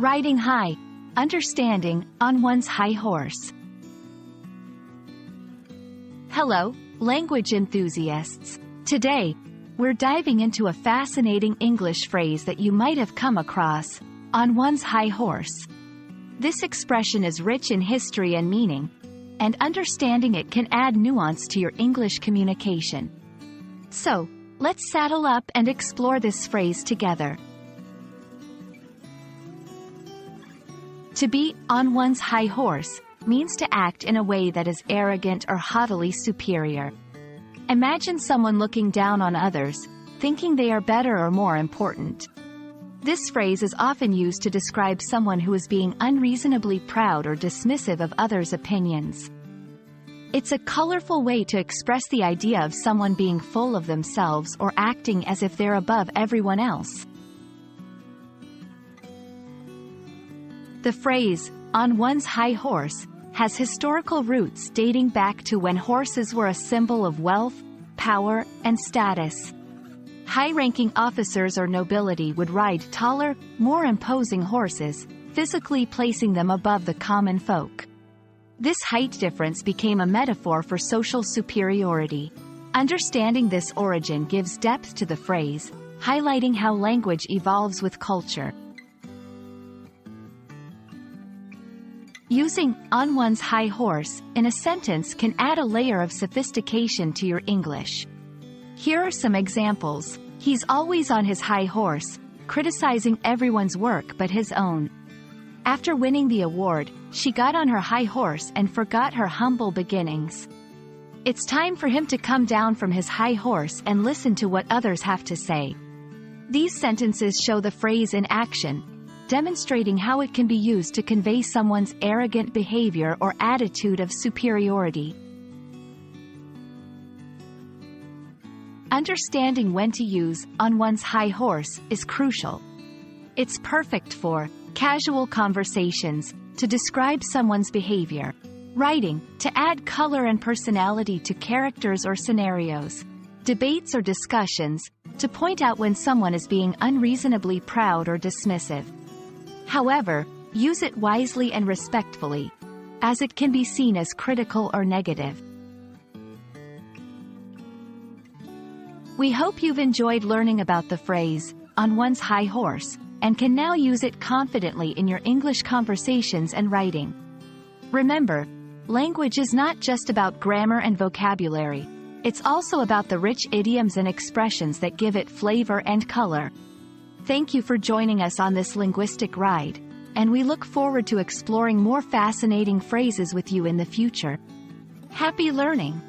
Riding high, understanding, on one's high horse. Hello, language enthusiasts. Today, we're diving into a fascinating English phrase that you might have come across, on one's high horse. This expression is rich in history and meaning, and understanding it can add nuance to your English communication. So, let's saddle up and explore this phrase together. To be on one's high horse means to act in a way that is arrogant or haughtily superior. Imagine someone looking down on others, thinking they are better or more important. This phrase is often used to describe someone who is being unreasonably proud or dismissive of others' opinions. It's a colorful way to express the idea of someone being full of themselves or acting as if they're above everyone else. The phrase, on one's high horse, has historical roots dating back to when horses were a symbol of wealth, power, and status. High-ranking officers or nobility would ride taller, more imposing horses, physically placing them above the common folk. This height difference became a metaphor for social superiority. Understanding this origin gives depth to the phrase, highlighting how language evolves with culture. Using on one's high horse in a sentence can add a layer of sophistication to your English. Here are some examples. He's always on his high horse, criticizing everyone's work but his own. After winning the award, she got on her high horse and forgot her humble beginnings. It's time for him to come down from his high horse and listen to what others have to say. These sentences show the phrase in action, demonstrating how it can be used to convey someone's arrogant behavior or attitude of superiority. Understanding when to use on one's high horse is crucial. It's perfect for casual conversations, to describe someone's behavior, writing, to add color and personality to characters or scenarios, debates or discussions, to point out when someone is being unreasonably proud or dismissive. However, use it wisely and respectfully, as it can be seen as critical or negative. We hope you've enjoyed learning about the phrase, on one's high horse, and can now use it confidently in your English conversations and writing. Remember, language is not just about grammar and vocabulary, it's also about the rich idioms and expressions that give it flavor and color. Thank you for joining us on this linguistic ride, and we look forward to exploring more fascinating phrases with you in the future. Happy learning!